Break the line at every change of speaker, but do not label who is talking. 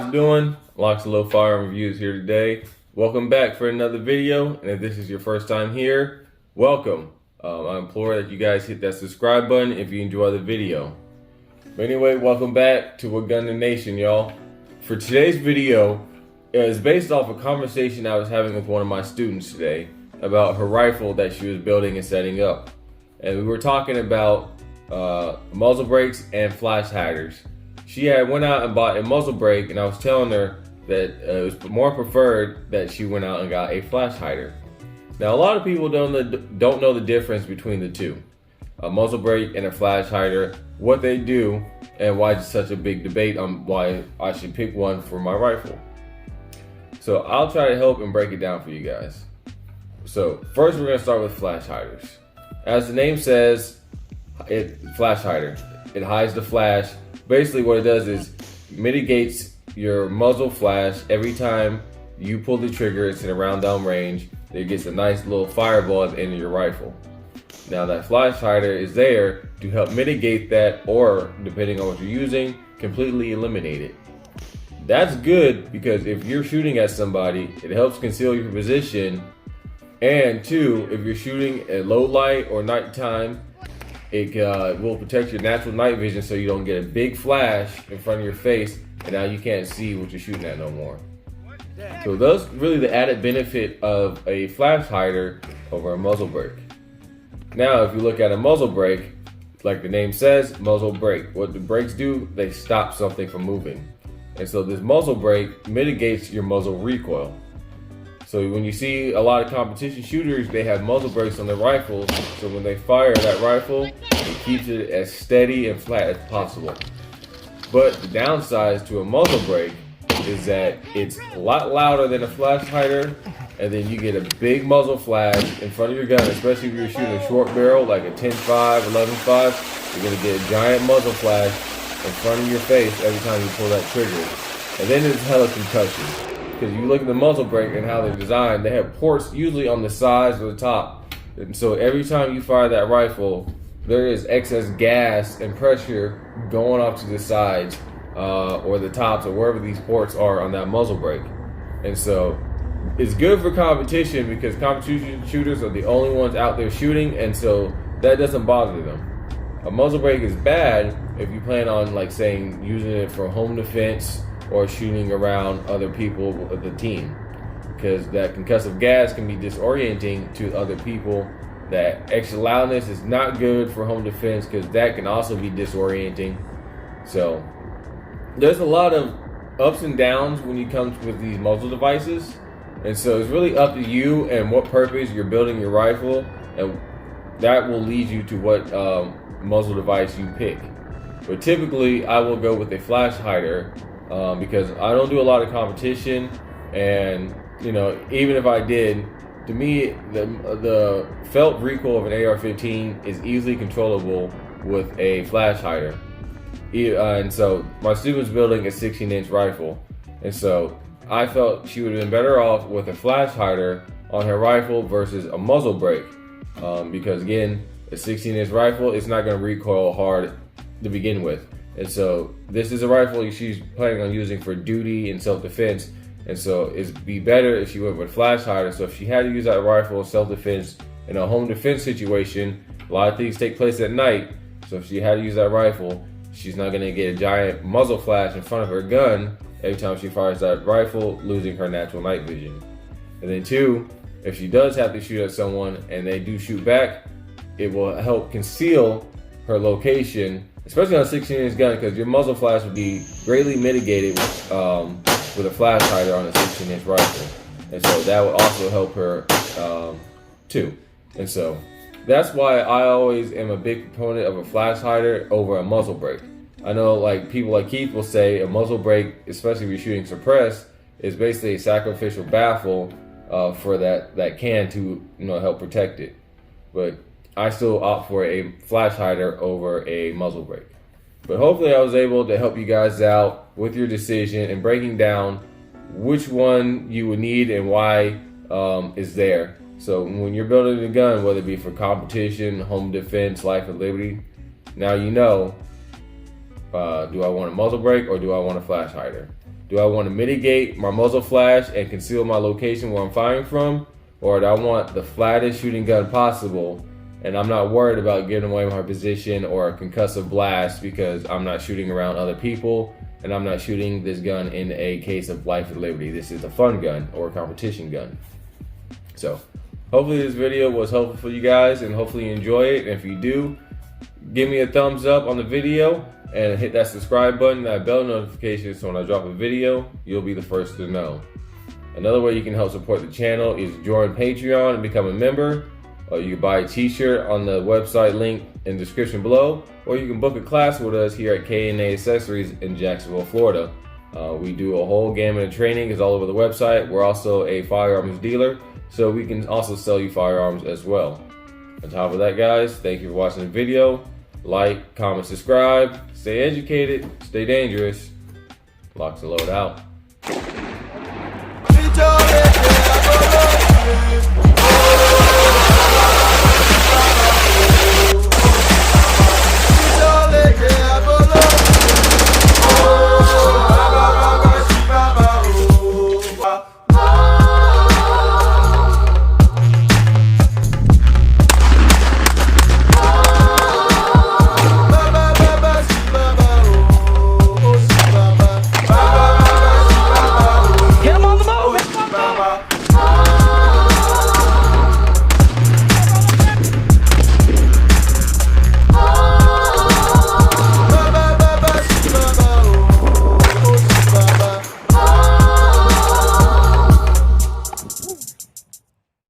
it doing? LocsNLoad Firearm Reviews here today. Welcome back for another video, and if this is your first time here, welcome. I implore that you guys hit that subscribe button if you enjoy the video. But anyway, welcome back to What Gun the Nation, y'all. For today's video, it's based off a conversation I was having with one of my students today about her rifle that she was building and setting up. And we were talking about muzzle brakes and flash hiders. She had went out and bought a muzzle brake, and I was telling her that it was more preferred that she went out and got a flash hider. Now, a lot of people don't know the difference between the two, a muzzle brake and a flash hider, what they do, and why it's such a big debate on why I should pick one for my rifle. So I'll try to help and break it down for you guys. So first, we're going to start with flash hiders. As the name says, flash hider. It hides the flash. Basically what it does is mitigates your muzzle flash every time you pull the trigger. It's in a round down range. It gets a nice little fireball at the end of your rifle. Now that flash hider is there to help mitigate that, or depending on what you're using, completely eliminate it. That's good because if you're shooting at somebody, it helps conceal your position. And two, if you're shooting at low light or nighttime, it will protect your natural night vision so you don't get a big flash in front of your face and now you can't see what you're shooting at no more. So that's really the added benefit of a flash hider over a muzzle brake. Now if you look at a muzzle brake, like the name says, muzzle brake. What the brakes do, they stop something from moving. And so this muzzle brake mitigates your muzzle recoil. So when you see a lot of competition shooters, they have muzzle brakes on their rifles. So when they fire that rifle, it keeps it as steady and flat as possible. But the downside to a muzzle brake is that it's a lot louder than a flash hider, and then you get a big muzzle flash in front of your gun, especially if you're shooting a short barrel like a 10.5, 11.5. You're gonna get a giant muzzle flash in front of your face every time you pull that trigger. And then there's hella concussion. Because you look at the muzzle brake and how they're designed, they have ports usually on the sides or the top. And so every time you fire that rifle, there is excess gas and pressure going off to the sides or the tops or wherever these ports are on that muzzle brake. And so it's good for competition because competition shooters are the only ones out there shooting, and so that doesn't bother them. A muzzle brake is bad if you plan on, like, saying, using it for home defense or shooting around other people of the team, because that concussive gas can be disorienting to other people. That extra loudness is not good for home defense because that can also be disorienting. So there's a lot of ups and downs when you come with these muzzle devices, and so it's really up to you and what purpose you're building your rifle, and that will lead you to what muzzle device you pick. But typically I will go with a flash hider because I don't do a lot of competition, and even if I did, to me the felt recoil of an AR-15 is easily controllable with a flash hider. And so my student was building a 16-inch rifle, and so I felt she would have been better off with a flash hider on her rifle versus a muzzle brake, because again, a 16-inch rifle is not going to recoil hard to begin with. And so this is a rifle she's planning on using for duty and self-defense. And so it'd be better if she went with flash hider. So if she had to use that rifle in self-defense in a home defense situation, a lot of things take place at night. So if she had to use that rifle, she's not going to get a giant muzzle flash in front of her gun every time she fires that rifle, losing her natural night vision. And then two, if she does have to shoot at someone and they do shoot back, it will help conceal her location, especially on a 16-inch gun, because your muzzle flash would be greatly mitigated with a flash hider on a 16-inch rifle. And so that would also help her too. And so that's why I always am a big proponent of a flash hider over a muzzle brake. I know, like, people like Keith will say a muzzle brake, especially if you're shooting suppressed, is basically a sacrificial baffle for that can to help protect it. But I still opt for a flash hider over a muzzle brake. But hopefully I was able to help you guys out with your decision and breaking down which one you would need and why is there. So when you're building a gun, whether it be for competition, home defense, life and liberty, now you know, do I want a muzzle brake or do I want a flash hider? Do I want to mitigate my muzzle flash and conceal my location where I'm firing from? Or do I want the flattest shooting gun possible, and I'm not worried about giving away my position or a concussive blast because I'm not shooting around other people and I'm not shooting this gun in a case of life or liberty. This is a fun gun or a competition gun. So hopefully this video was helpful for you guys, and hopefully you enjoy it. And if you do, give me a thumbs up on the video and hit that subscribe button, that bell notification, so when I drop a video, you'll be the first to know. Another way you can help support the channel is join Patreon and become a member. You can buy a t-shirt on the website link in the description below, or you can book a class with us here at K&A Accessories in Jacksonville, Florida. We do a whole gamut of training. It's all over the website. We're also a firearms dealer, so we can also sell you firearms as well. On top of that, guys, thank you for watching the video. Like, comment, subscribe. Stay educated, stay dangerous. LocsNLoad out.